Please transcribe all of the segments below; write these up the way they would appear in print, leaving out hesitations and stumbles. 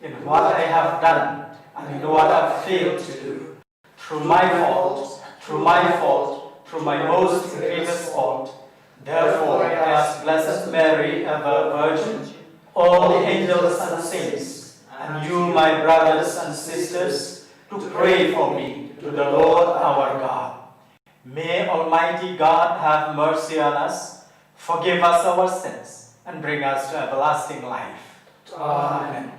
in what I have done and in what I have failed to do. Through my fault, through my most grievous fault. Therefore I ask Blessed Mary, ever Virgin, all the angels and saints, and you, my brothers and sisters, to pray for me to the Lord our God. May Almighty God have mercy on us, forgive us our sins, and bring us to everlasting life. Amen.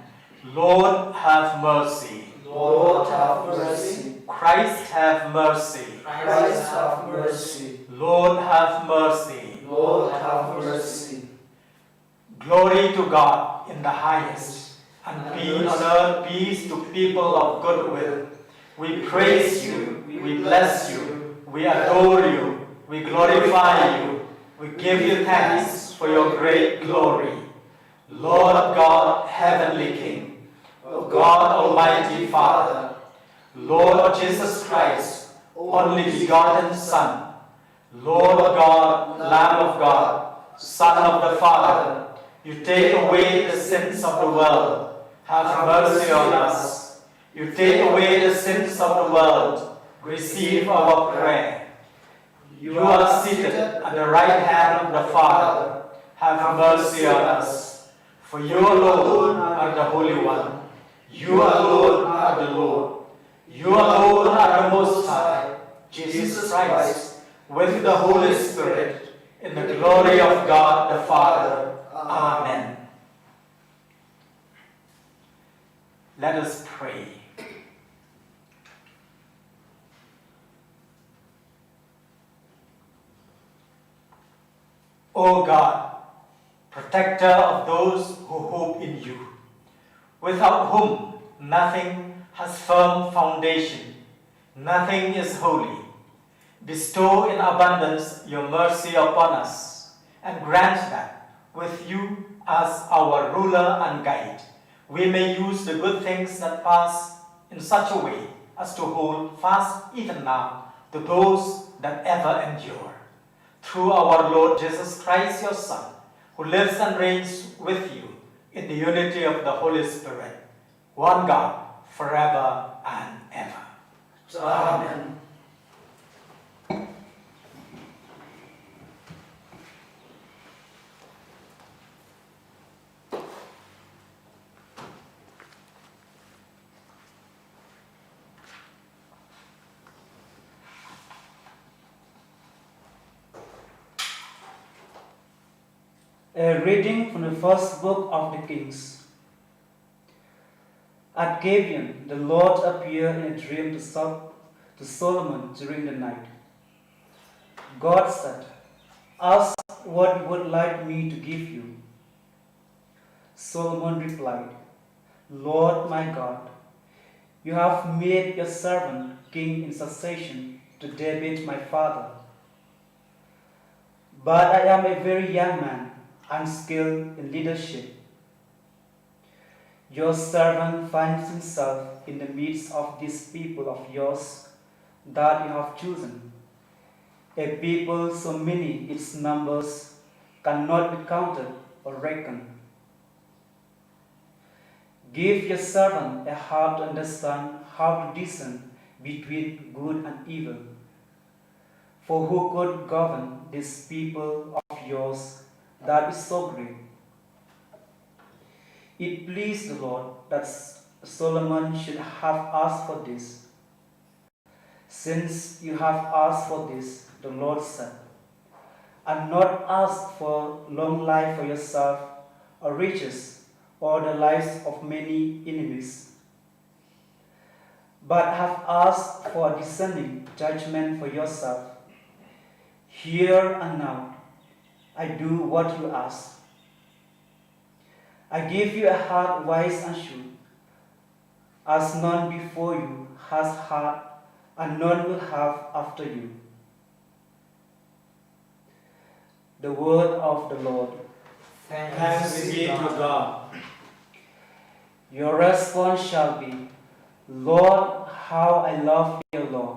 Lord, have mercy. Lord, have mercy. Christ, have mercy. Christ, have mercy. Lord, have mercy. Lord, have mercy. Glory to God in the highest, and peace on earth, peace to people of good will. We praise you, we bless you, we adore you, we glorify you, we give you thanks for your great glory. Lord God, heavenly King, God Almighty Father, Lord Jesus Christ, only begotten Son, Lord God, Lamb of God, Son of the Father, you take away the sins of the world. Have mercy on us. You take away the sins of the world. Receive our prayer. You are seated at the right hand of the Father. Have mercy on us. For you alone are the Holy One. You alone are the Lord. You alone are the Most High, Jesus Christ, with the Holy Spirit, in the glory of God the Father. Amen. Let us pray. O God, protector of those who hope in you, without whom nothing has firm foundation, nothing is holy, bestow in abundance your mercy upon us, and grant that, with you as our ruler and guide, we may use the good things that pass in such a way as to hold fast even now to those that ever endure. Through our Lord Jesus Christ, your Son, who lives and reigns with you in the unity of the Holy Spirit, one God, forever and ever. Amen. A reading from the first book of the Kings. At Gibeon, the Lord appeared in a dream to Solomon during the night. God said, "Ask what you would like me to give you." Solomon replied, "Lord my God, you have made your servant king in succession to David my father. But I am a very young man, unskilled in leadership. Your servant finds himself in the midst of these people of yours that you have chosen, a people so many its numbers cannot be counted or reckoned. Give your servant a heart to understand how to discern between good and evil. For who could govern this people of yours that is so great?" It pleased the Lord that Solomon should have asked for this. "Since you have asked for this," the Lord said, "and not asked for long life for yourself, or riches, or the lives of many enemies, but have asked for a discerning judgment for yourself. Here and now, I do what you ask. I give you a heart wise and shrewd, as none before you has had, and none will have after you." The word of the Lord. Thanks be to God. Your response shall be, "Lord, how I love your law."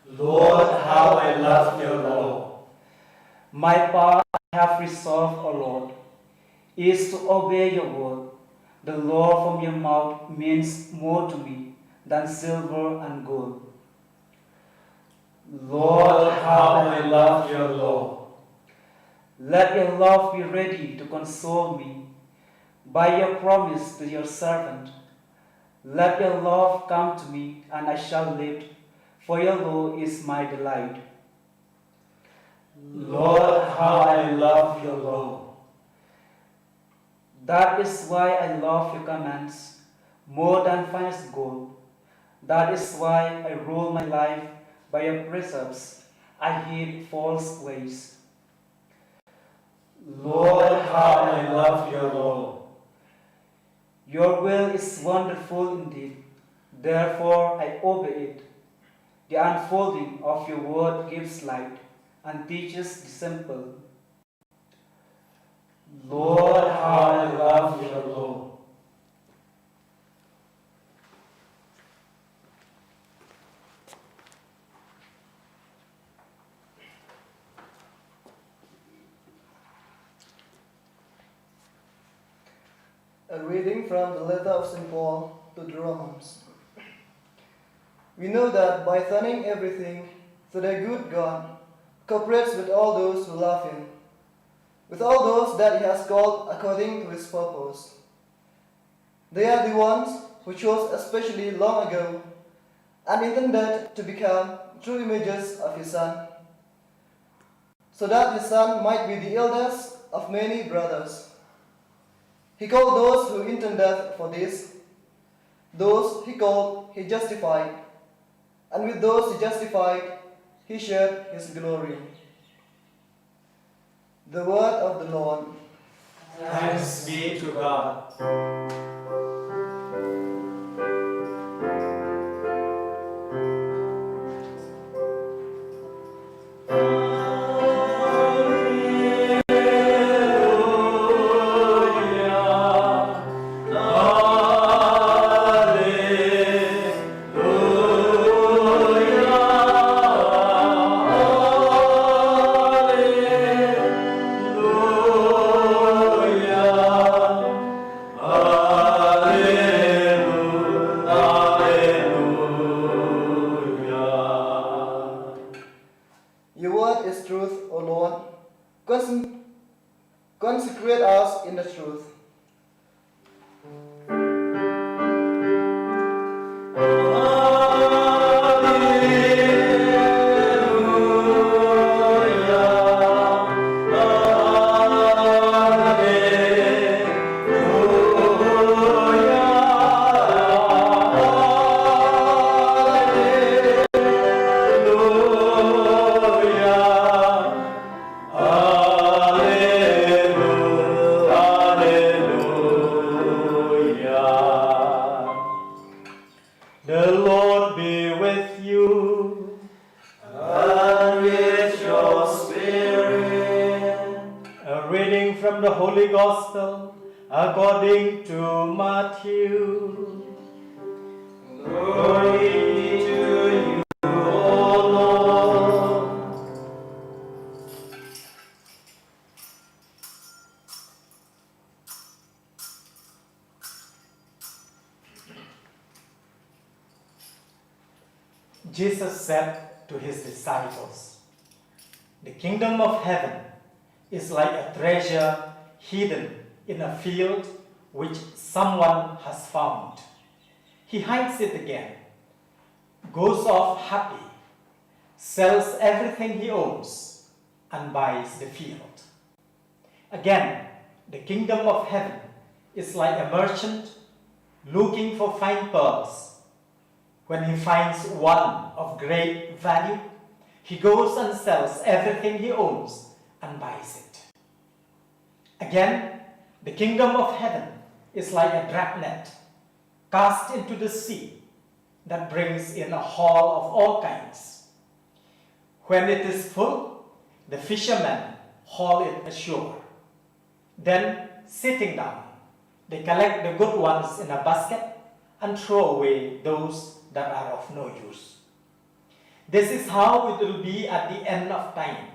Lord, how I love your law. My part I have resolved, O Lord, is to obey your word The law from your mouth means more to me than silver and gold. Lord, how I love your law. Let your love be ready to console me by your promise to your servant. Let your love come to me, and I shall live, for your law is my delight. Lord, how I love your law. That is why I love your commands more than finest gold. That is why I rule my life by your precepts. I hate false ways. Lord, how I love your law. Your will is wonderful indeed, therefore I obey it. The unfolding of your word gives light and teaches the simple. Lord, how I love your law. A reading from the letter of St. Paul to the Romans. We know that by turning everything to the good God cooperates with all those who love him, with all those that he has called according to his purpose. They are the ones who chose especially long ago and intended to become true images of his Son, so that his Son might be the eldest of many brothers. He called those who intended for this. Those he called, he justified. And with those he justified, he shared his glory. The word of the Lord. Thanks be to God. Your word is truth, O Lord. Consecrate us in the truth. The Lord be with you. And with your spirit. A reading from the Holy Gospel according to Matthew. Glory to you, O Lord. Jesus said to his disciples, "The kingdom of heaven is like a treasure hidden in a field which someone has found. He hides it again, goes off happy, sells everything he owns, and buys the field. Again, the kingdom of heaven is like a merchant looking for fine pearls. When he finds one of great value, he goes and sells everything he owns and buys it. Again, the kingdom of heaven is like a dragnet cast into the sea that brings in a haul of all kinds. When it is full, the fishermen haul it ashore. Then, sitting down, they collect the good ones in a basket and throw away those that are of no use. This is how it will be at the end of time.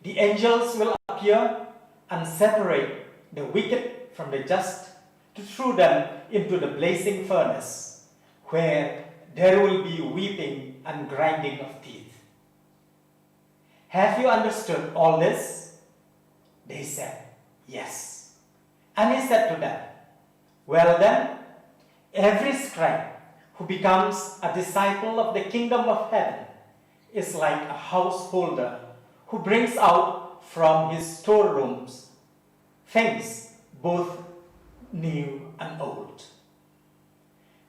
The angels will appear and separate the wicked from the just to throw them into the blazing furnace, where there will be weeping and grinding of teeth. Have you understood all this? They said, yes. And he said to them, well then, every scribe who becomes a disciple of the kingdom of heaven is like a householder who brings out from his storerooms things both new and old.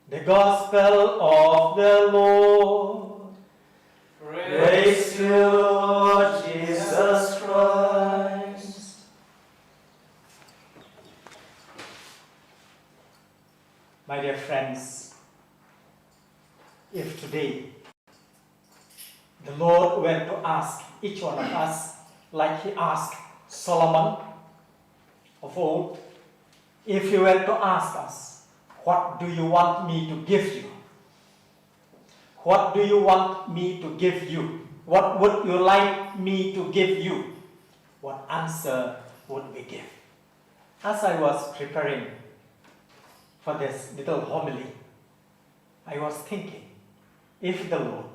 The Gospel of the Lord. Praise to you, Lord Jesus Christ. My dear friends, if today the Lord were to ask each one of us, like he asked Solomon of old, if he were to ask us, what do you want me to give you? What do you want me to give you? What would you like me to give you? What answer would we give? As I was preparing for this little homily, I was thinking, if the Lord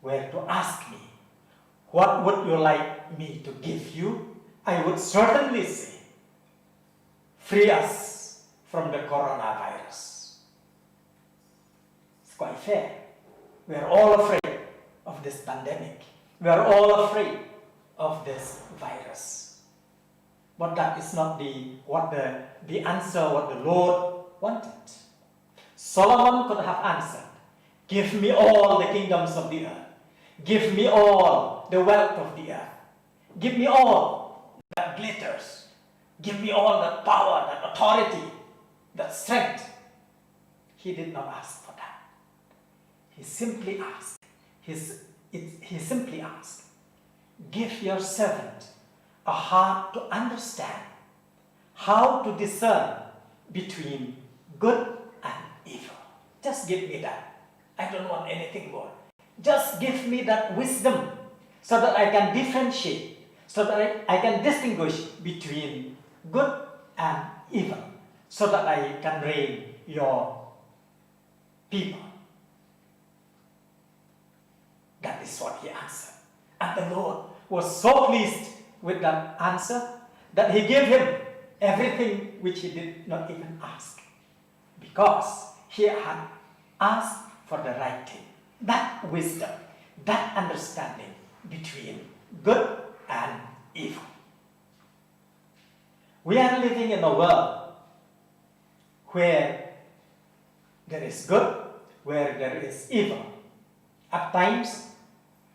were to ask me, what would you like me to give you? I would certainly say, free us from the coronavirus. It's quite fair. We are all afraid of this pandemic. We are all afraid of this virus. But that is not the answer what the Lord wanted. Solomon could have answered, give me all the kingdoms of the earth. Give me all the wealth of the earth. Give me all that glitters. Give me all that power, that authority, that strength. He did not ask for that. He simply asked, he simply asked, give your servant a heart to understand how to discern between good and evil. Just give me that. I don't want anything more. Just give me that wisdom so that I can differentiate, so that I can distinguish between good and evil, so that I can reign your people. That is what he answered. And the Lord was so pleased with that answer that he gave him everything which he did not even ask, because he had asked for the right thing. That wisdom, that understanding between good and evil. We are living in a world where there is good, where there is evil. At times,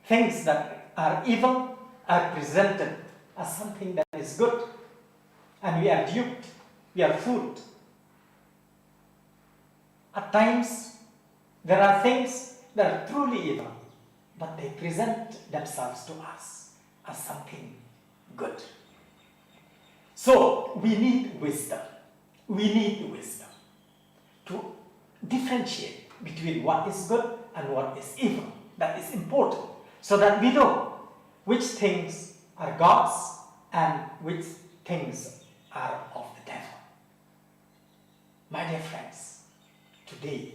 things that are evil are presented as something that is good, and we are duped, we are fooled. At times, there are things that are truly evil, but they present themselves to us as something good. So, we need wisdom. We need wisdom to differentiate between what is good and what is evil. That is important, so that we know which things are God's and which things are of the devil. My dear friends, today,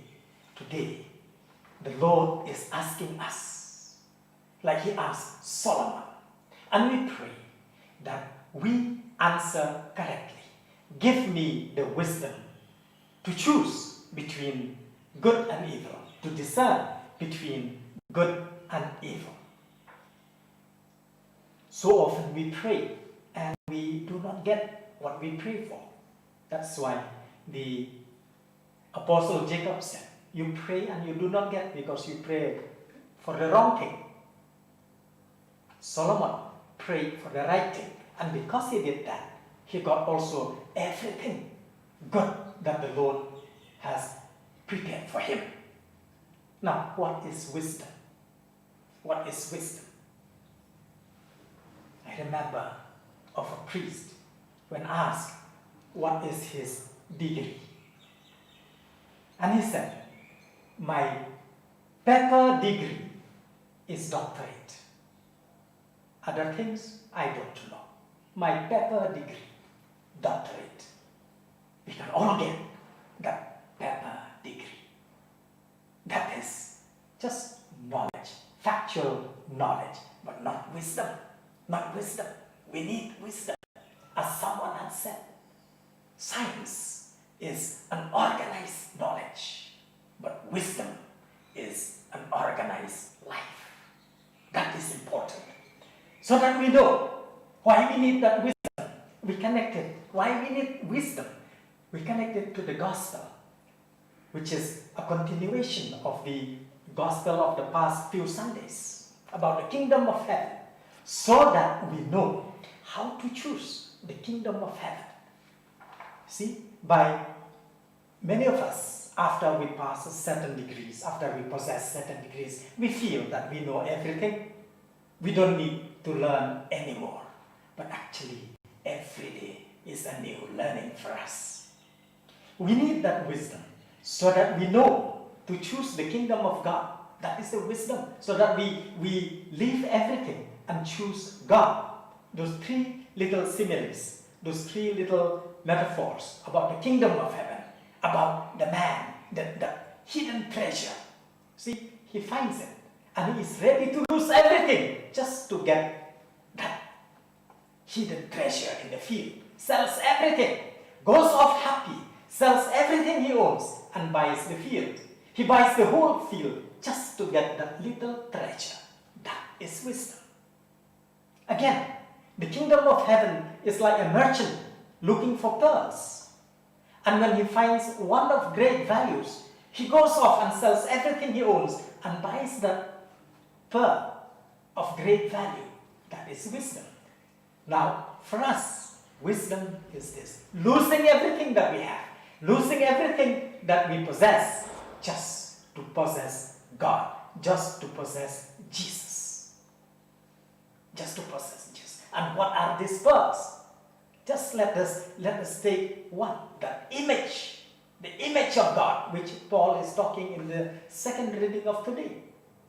the Lord is asking us, like he asked Solomon, and we pray that we answer correctly. Give me the wisdom to choose between good and evil, to discern between good and evil. So often we pray and we do not get what we pray for. That's why the Apostle Jacob said, you pray and you do not get because you pray for the wrong thing. Solomon prayed for the right thing, and because he did that, he got also everything good that the Lord has prepared for him. Now, what is wisdom? What is wisdom? I remember of a priest when asked what is his degree. And he said, my paper degree is doctorate. Other things, I don't know. My paper degree, doctorate. We can all get that paper degree. That is just knowledge, factual knowledge, but not wisdom. Not wisdom. We need wisdom. As someone has said, science is an organized knowledge, but wisdom is an organized life. That is important. So that we know why we need that wisdom. We connect it. Why we need wisdom? We connect it to the gospel, which is a continuation of the gospel of the past few Sundays about the kingdom of heaven, so that we know how to choose the kingdom of heaven. See, by many of us, after we pass certain degrees, after we possess certain degrees, we feel that we know everything. We don't need to learn anymore. But actually, every day is a new learning for us. We need that wisdom so that we know to choose the kingdom of God. That is the wisdom, so that we leave everything and choose God. Those three little similes, those three little metaphors about the kingdom of heaven, about the man, the hidden treasure. See, he finds it and he is ready to lose everything just to get that hidden treasure in the field. Sells everything, goes off happy, sells everything he owns and buys the field. He buys the whole field just to get that little treasure. That is wisdom. Again, the kingdom of heaven is like a merchant looking for pearls. And when he finds one of great values, he goes off and sells everything he owns and buys that pearl of great value. That is wisdom. Now, for us, wisdom is this: losing everything that we have, losing everything that we possess, just to possess God, just to possess Jesus. Just to possess Jesus. And what are these pearls? Just let us take one, that image, the image of God, which Paul is talking in the second reading of today.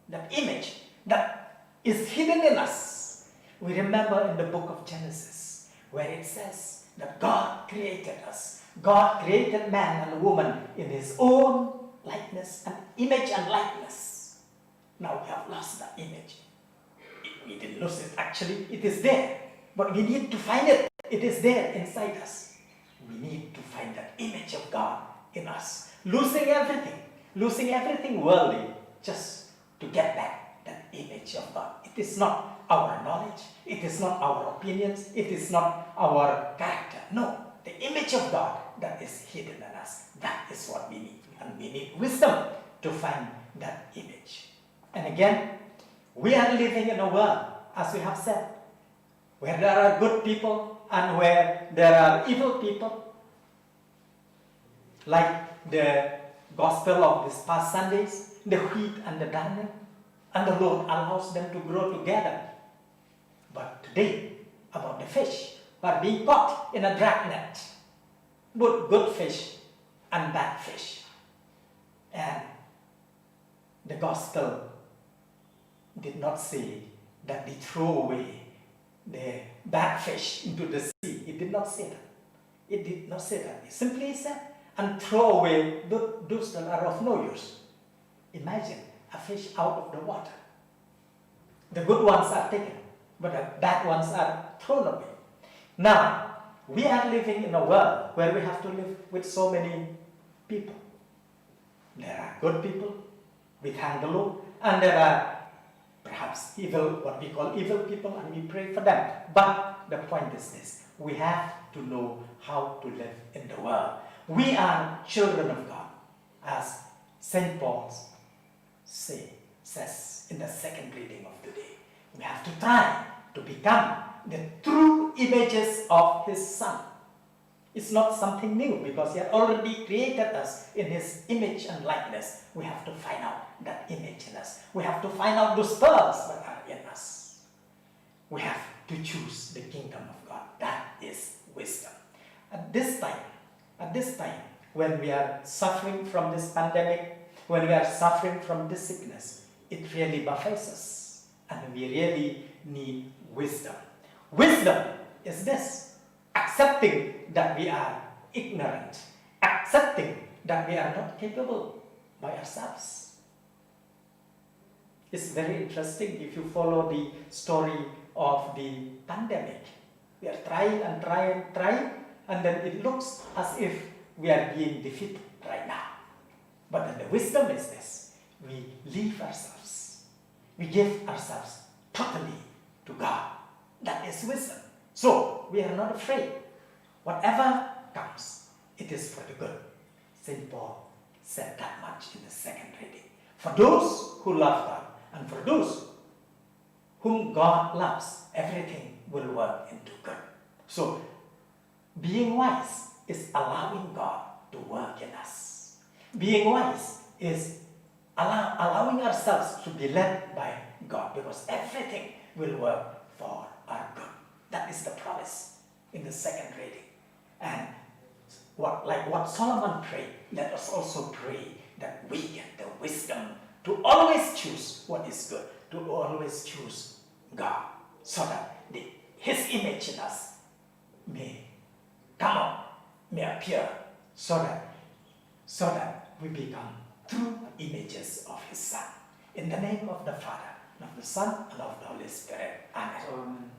That image that is hidden in us. We remember in the book of Genesis, where it says that God created us. God created man and woman in his own likeness and image and likeness. Now we have lost that image. We didn't lose it, actually, it is there. But we need to find it. It is there inside us. We need to find that image of God in us. Losing everything worldly, just to get back that image of God. It is not our knowledge. It is not our opinions. It is not our character. No, the image of God that is hidden in us. That is what we need. And we need wisdom to find that image. And again, we are living in a world, as we have said, where there are good people and where there are evil people. Like the gospel of these past Sundays, the wheat and the darnel, and the Lord allows them to grow together. But today, about the fish who are being caught in a dragnet, both good fish and bad fish. And the gospel did not say that they throw away the bad fish into the sea. It did not say that. It did not say that. It simply said, and throw away those that are of no use. Imagine a fish out of the water. The good ones are taken, but the bad ones are thrown away. Now, we are living in a world where we have to live with so many people. There are good people, we thank the Lord, and there are perhaps evil, what we call evil people, and we pray for them. But the point is this: we have to know how to live in the world. We are children of God, as St. Paul says in the second reading of today. We have to try to become the true images of his Son. It's not something new, because he had already created us in his image and likeness. We have to find out that image in us. We have to find out those pearls that are in us. We have to choose the kingdom of God. That is wisdom. At this time, when we are suffering from this pandemic, when we are suffering from this sickness, it really buffets us, and we really need wisdom. Wisdom is this: accepting that we are ignorant, accepting that we are not capable by ourselves. It's very interesting if you follow the story of the pandemic. We are trying and trying and trying, and then it looks as if we are being defeated right now. But then the wisdom is this: we leave ourselves, we give ourselves totally to God. That is wisdom. So we are not afraid. Whatever comes, it is for the good. St. Paul said that much in the second reading. For those who love God, and for those whom God loves, everything will work into good. So, being wise is allowing God to work in us. Being wise is allowing ourselves to be led by God, because everything will work for our good. That is the promise in the second reading. And what Solomon prayed, let us also pray that we get the wisdom to always choose what is good, to always choose God, so that His image in us may come out, may appear, so that we become true images of His Son. In the name of the Father, and of the Son, and of the Holy Spirit. Amen.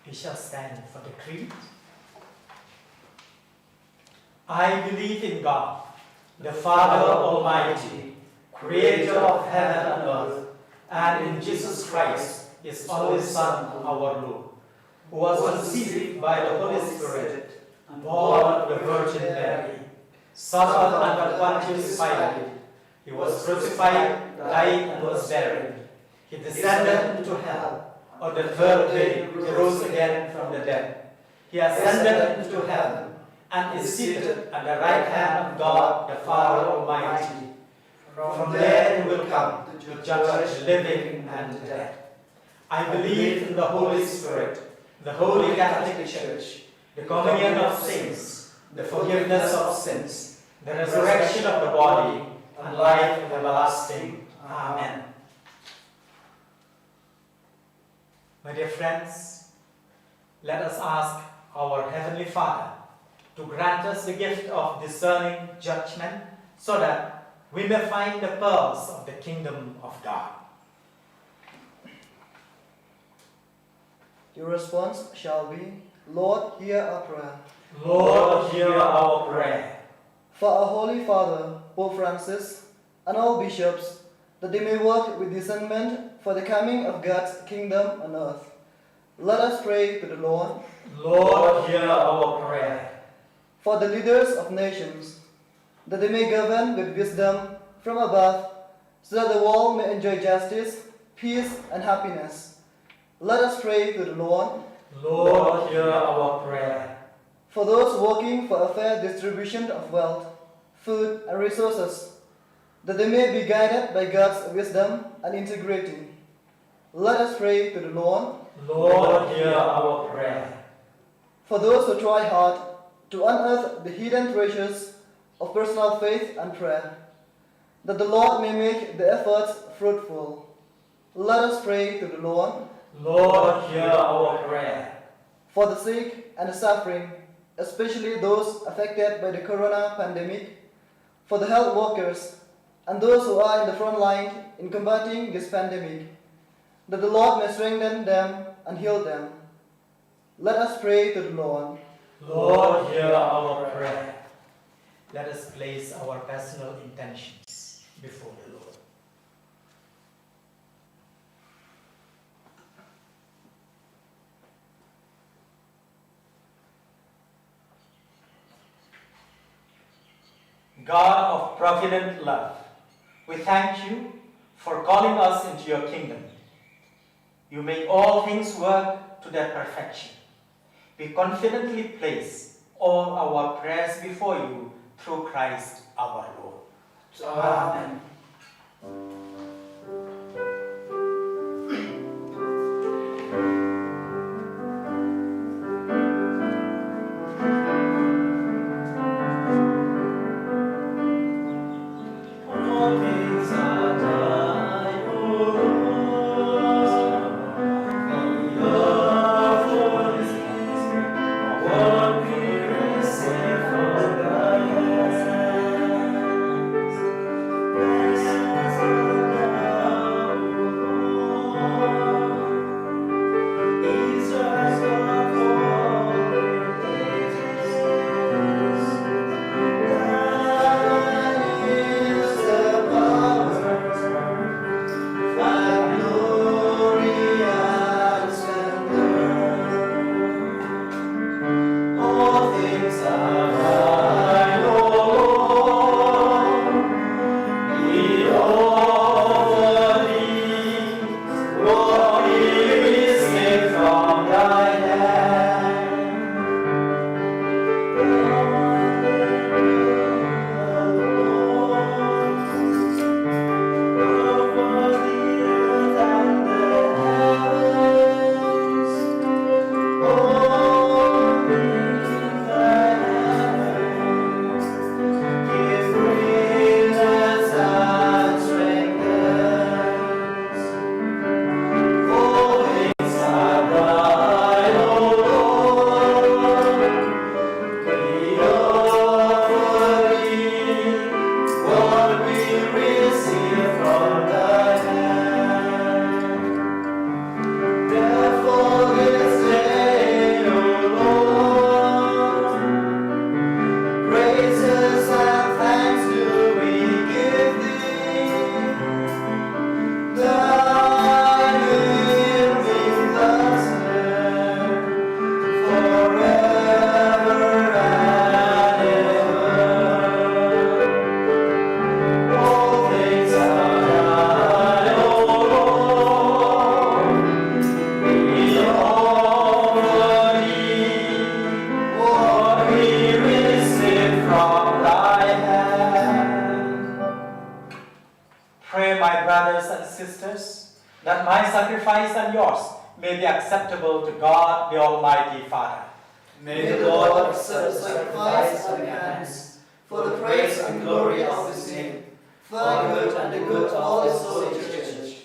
We shall stand for the creed. I believe in God, the Father Almighty, creator of heaven and earth, and in Jesus Christ, His only Son, our Lord, who was conceived by the Holy Spirit, born of the Virgin Mary, suffered under Pontius Pilate. He was crucified, died, and was buried. He descended into hell. On the third day, He rose again from the dead. He ascended into heaven and is seated at the right hand of God, the Father Almighty. From there He will come to judge the living and the dead. I believe in the Holy Spirit, the Holy Catholic Church, the communion of saints, the forgiveness of sins, the resurrection of the body, and life everlasting. Amen. My dear friends, let us ask our Heavenly Father to grant us the gift of discerning judgment, so that we may find the pearls of the kingdom of God. Your response shall be, Lord, hear our prayer. Lord, hear our prayer. For our Holy Father, Pope Francis, and all bishops, that they may work with discernment for the coming of God's kingdom on earth. Let us pray to the Lord. Lord, hear our prayer. For the leaders of nations, that they may govern with wisdom from above, so that the world may enjoy justice, peace, and happiness. Let us pray to the Lord. Lord, hear our prayer. For those working for a fair distribution of wealth, food, and resources, that they may be guided by God's wisdom and integrity. Let us pray to the Lord. Lord, hear our prayer. For those who try hard to unearth the hidden treasures of personal faith and prayer, that the Lord may make the efforts fruitful. Let us pray to the Lord. Lord, hear our prayer. For the sick and the suffering, especially those affected by the corona pandemic, for the health workers, and those who are in the front line in combating this pandemic, that the Lord may strengthen them and heal them. Let us pray to the Lord. Lord, hear our prayer. Let us place our personal intentions before the Lord. God of provident love, we thank you for calling us into your kingdom. You make all things work to their perfection. We confidently place all our prayers before you through Christ our Lord. Amen. are thine, O Lord. We offer thee what we receive from thy hand. Pray, my brothers and sisters, that my sacrifice and yours may be acceptable to God, the Almighty Father. May the Lord accept the sacrifice of your hands, for the praise and glory of his name, for the good and the good of all his holy church.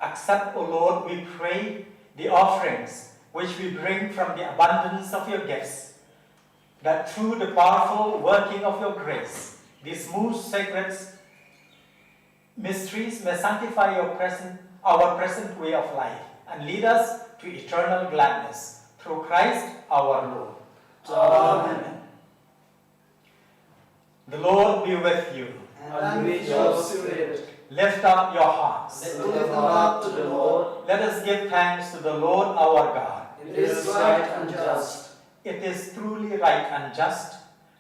Accept, O Lord, we pray, the offerings which we bring from the abundance of your gifts, that through the powerful working of your grace, these most sacred mysteries may sanctify our present way of life and lead us to eternal gladness through Christ our Lord. Amen. The Lord be with you. And with your spirit, Lift up your hearts. lift them up to the Lord. Let us give thanks to the Lord our God. It is right and just. It is truly right and just,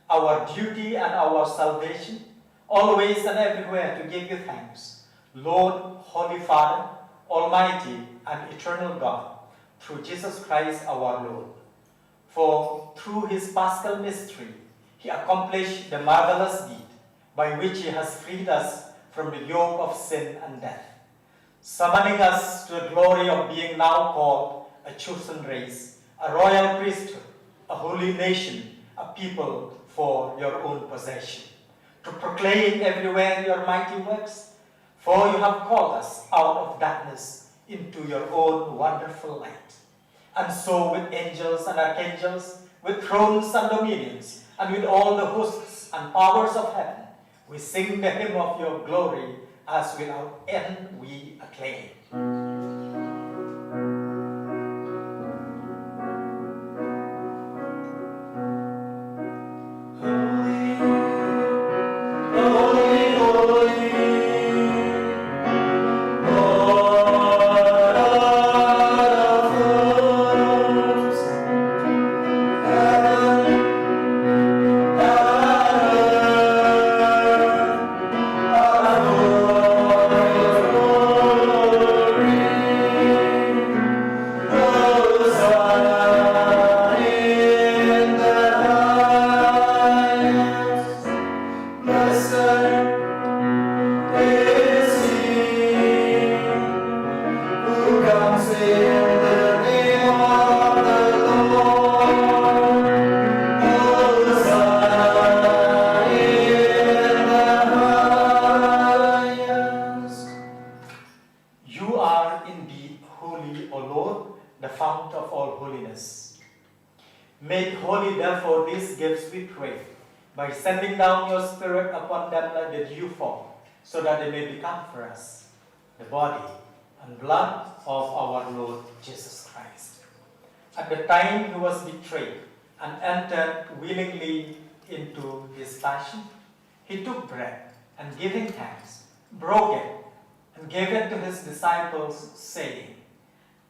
our duty and our salvation, always and everywhere to give you thanks, Lord, Holy Father, Almighty and eternal God, through Jesus Christ our Lord. For through his paschal mystery, he accomplished the marvelous deed by which he has freed us from the yoke of sin and death, summoning us to the glory of being now called a chosen race, a royal priesthood, a holy nation, a people for your own possession, to proclaim everywhere your mighty works, for you have called us out of darkness into your own wonderful light. And so with angels and archangels, with thrones and dominions, and with all the hosts and powers of heaven, we sing the hymn of your glory as without end we acclaim. Make holy, therefore, these gifts, we pray, by sending down your Spirit upon them like the dew fall, so that they may become for us the body and blood of our Lord Jesus Christ. At the time he was betrayed and entered willingly into his passion, he took bread and giving thanks, broke it and gave it to his disciples, saying,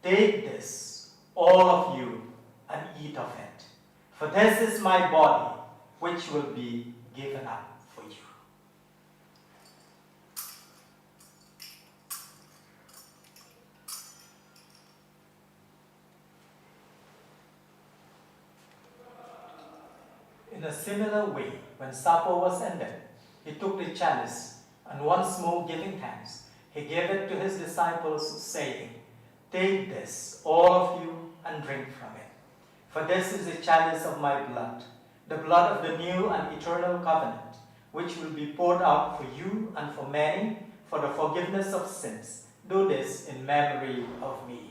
"Take this, all of you, and eat of it. For this is my body, which will be given up for you. In a similar way, when supper was ended, he took the chalice, and once more giving thanks, he gave it to his disciples, saying, "Take this, all of you, and drink from it. For this is the chalice of my blood, the blood of the new and eternal covenant, which will be poured out for you and for many for the forgiveness of sins. Do this in memory of me."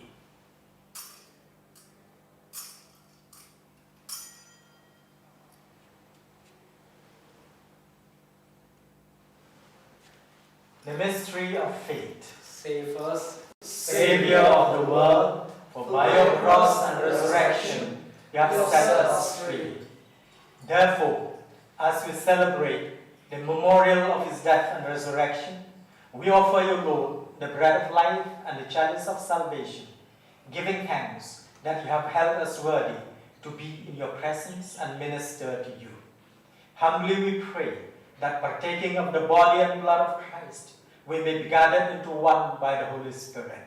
The mystery of faith. Say first, Savior of the world, for by your cross and resurrection you have set us free. Therefore, as we celebrate the memorial of his death and resurrection, we offer you, Lord, the bread of life and the chalice of salvation, giving thanks that you have held us worthy to be in your presence and minister to you. Humbly we pray that partaking of the body and blood of Christ, we may be gathered into one by the Holy Spirit.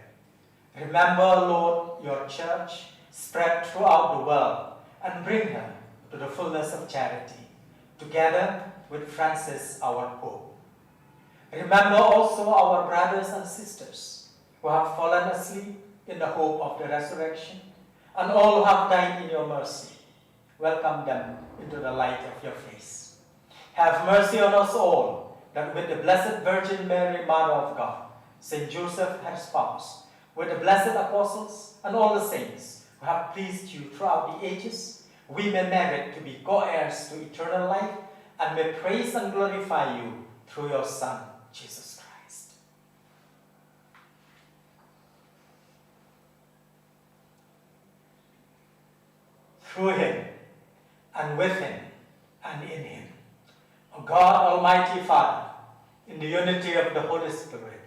Remember, Lord, your church spread throughout the world and bring her to the fullness of charity, together with Francis, our Pope. Remember also our brothers and sisters who have fallen asleep in the hope of the resurrection, and all who have died in your mercy. Welcome them into the light of your face. Have mercy on us all, that with the Blessed Virgin Mary, Mother of God, Saint Joseph, her spouse, with the blessed apostles and all the saints who have pleased you throughout the ages, we may merit to be co-heirs to eternal life and may praise and glorify you through your Son, Jesus Christ. Through him, and with him, and in him, O God, Almighty Father, in the unity of the Holy Spirit,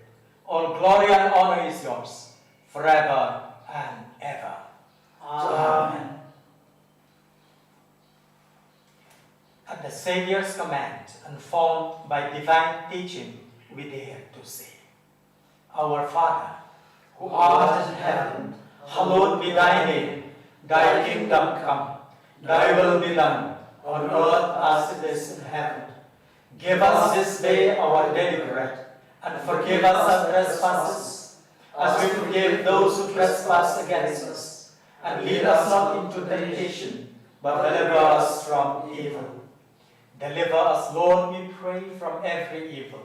all glory and honor is yours, forever and ever. Amen. At the Saviour's command, and formed by divine teaching, we dare to say, Our Father, who art in heaven, hallowed be thy name. Thy kingdom come, thy will be done, on earth as it is in heaven. Give us this day our daily bread, and forgive us our trespasses, as we forgive those who trespass against us. And lead us not into temptation, but deliver us from evil. Deliver us, Lord, we pray, from every evil.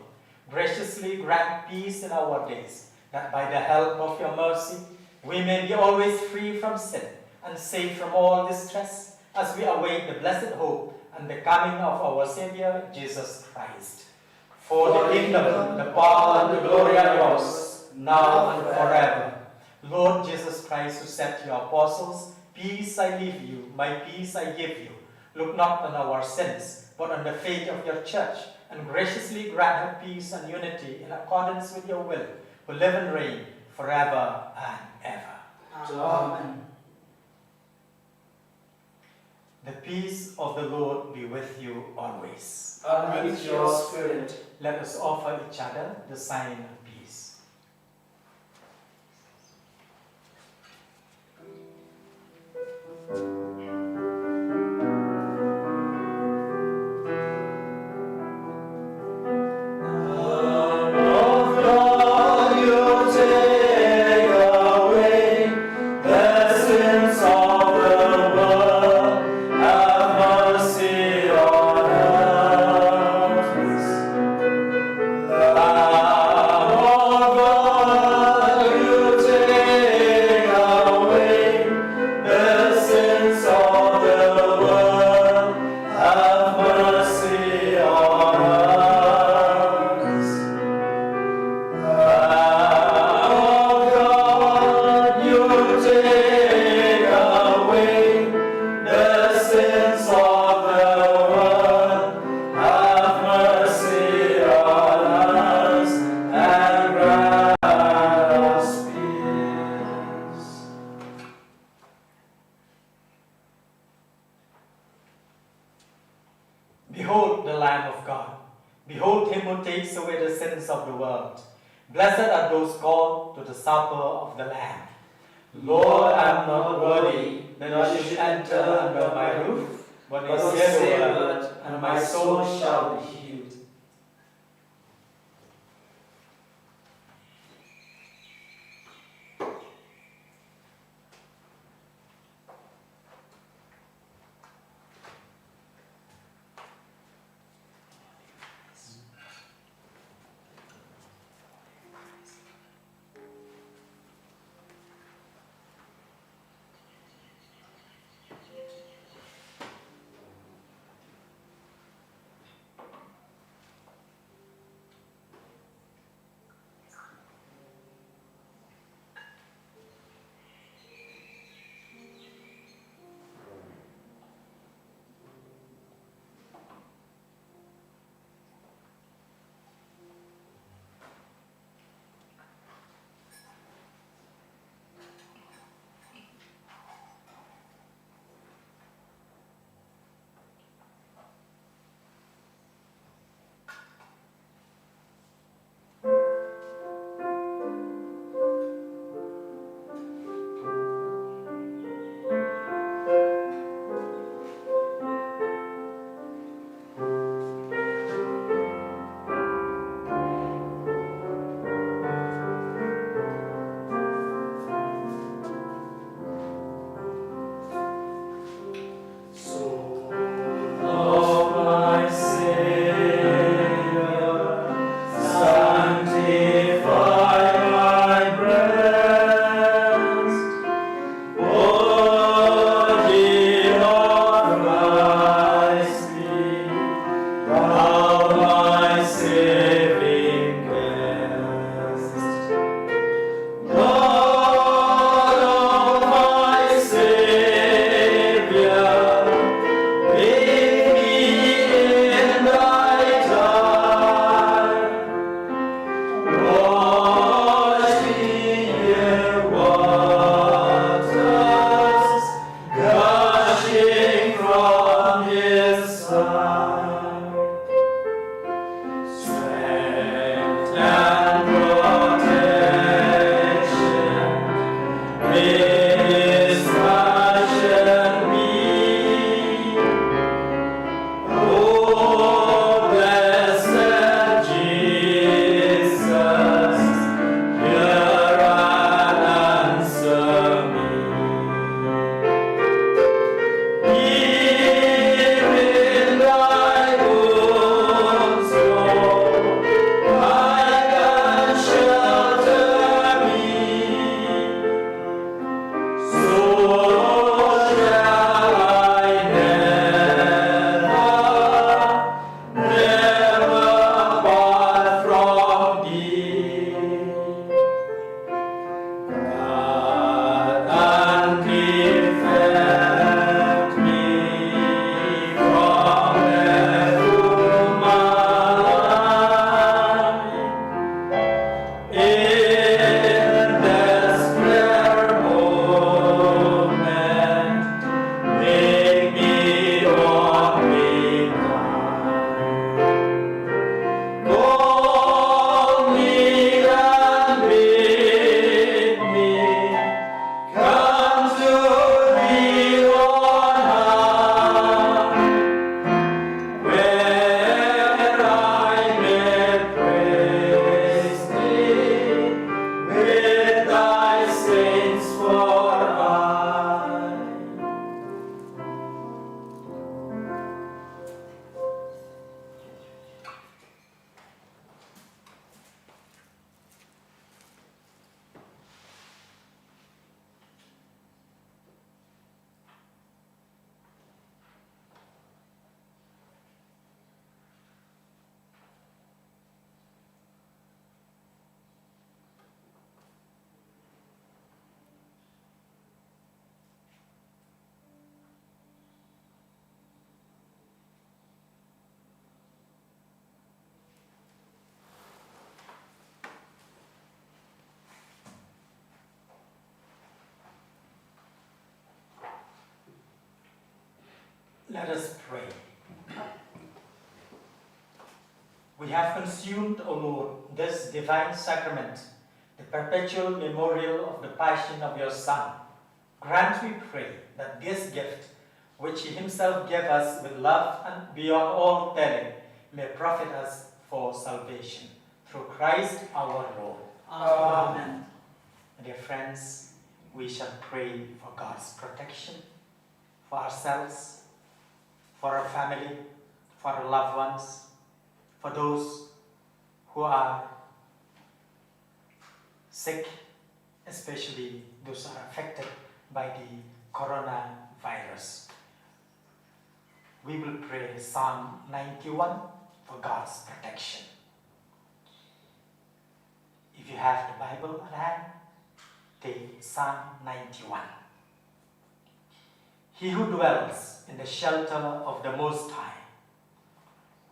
Graciously grant peace in our days, that by the help of your mercy, we may be always free from sin, and safe from all distress, as we await the blessed hope and the coming of our Savior, Jesus Christ. For the kingdom, the power, and the glory are yours, now and forever. Lord Jesus Christ, who said to your apostles, "Peace I leave you, my peace I give you," look not on our sins, but on the faith of your church, and graciously grant her peace and unity in accordance with your will, who live and reign forever and ever. Amen. The peace of the Lord be with you always. And with your spirit. Let us offer each other the sign of peace. Amen. Behold the Lamb of God. Behold him who takes away the sins of the world. Blessed are those called to the supper of the Lamb. Lord, I am not worthy that you should enter under my roof, but say the word, and my soul shall be healed. Let us pray. we have consumed, O Lord, this divine sacrament, the perpetual memorial of the passion of your Son. Grant, we pray, that this gift, which he himself gave us with love and beyond all telling, may profit us for salvation. Through Christ our Lord. Amen. Dear friends, we shall pray for God's protection, for ourselves, for our family, for our loved ones, for those who are sick, especially those who are affected by the coronavirus. We will pray Psalm 91 for God's protection. If you have the Bible at hand, take Psalm 91. He who dwells in the shelter of the Most High,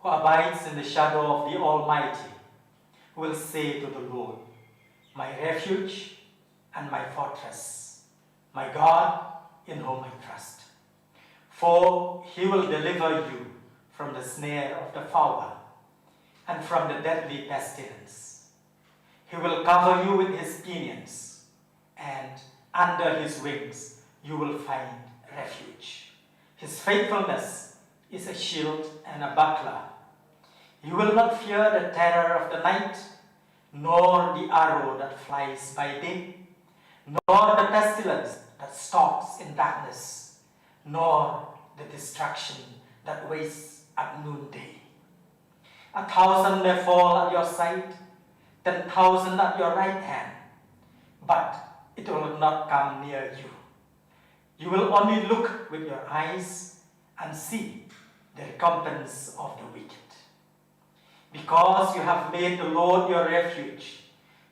who abides in the shadow of the Almighty, will say to the Lord, my refuge and my fortress, my God in whom I trust. For he will deliver you from the snare of the fowler and from the deadly pestilence. He will cover you with his pinions, and under his wings you will find refuge. His faithfulness is a shield and a buckler. You will not fear the terror of the night, nor the arrow that flies by day, nor the pestilence that stalks in darkness, nor the destruction that wastes at noonday. 1,000 may fall at your side, 10,000 at your right hand, but it will not come near you. You will only look with your eyes and see the recompense of the wicked. Because you have made the Lord your refuge,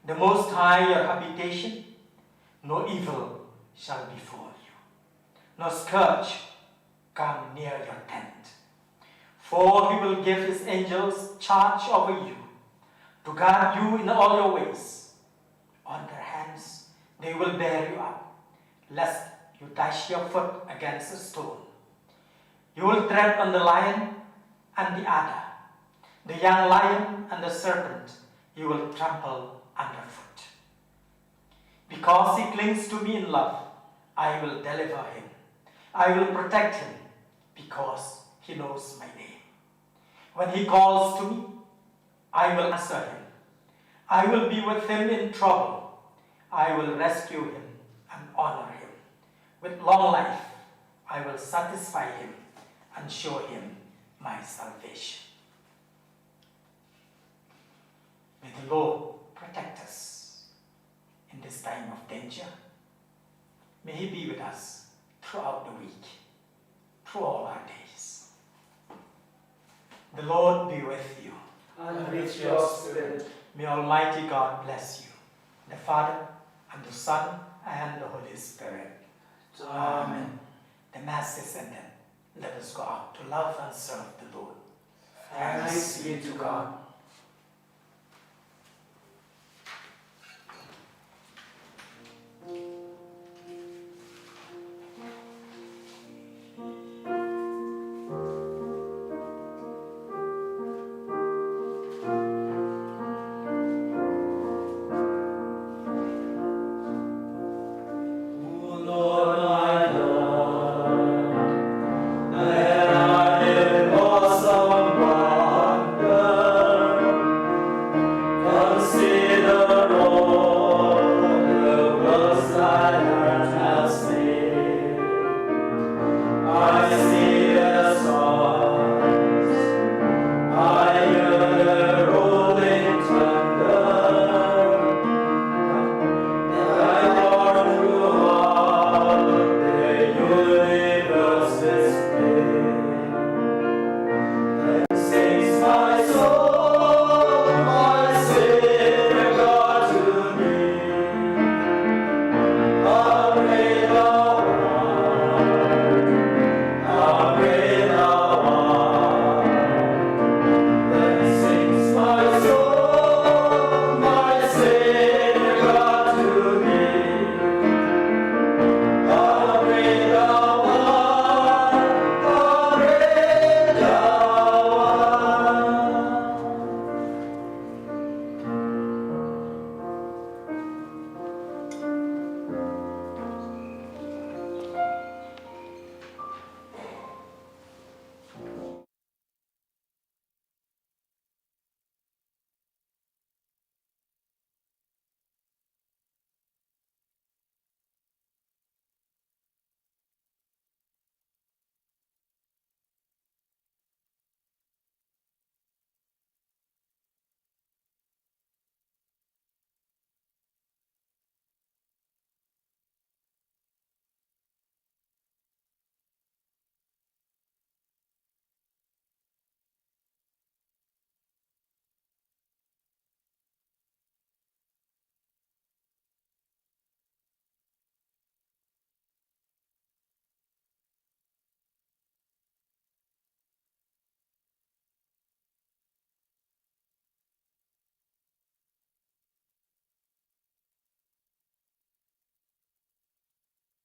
the Most High your habitation, no evil shall befall you, no scourge come near your tent. For he will give his angels charge over you, to guard you in all your ways. On their hands they will bear you up, lest you dash your foot against a stone. You will tread on the lion and the adder, the young lion and the serpent you will trample underfoot. Because he clings to me in love, I will deliver him. I will protect him, because he knows my name. When he calls to me, I will answer him. I will be with him in trouble. I will rescue him and honor him. With long life, I will satisfy him and show him my salvation. May the Lord protect us in this time of danger. May he be with us throughout the week, through all our days. The Lord be with you. And with your spirit. May Almighty God bless you, the Father, and the Son, and the Holy Spirit. Amen. The Mass is ended. Let us go out to love and serve the Lord. Thanks be to God.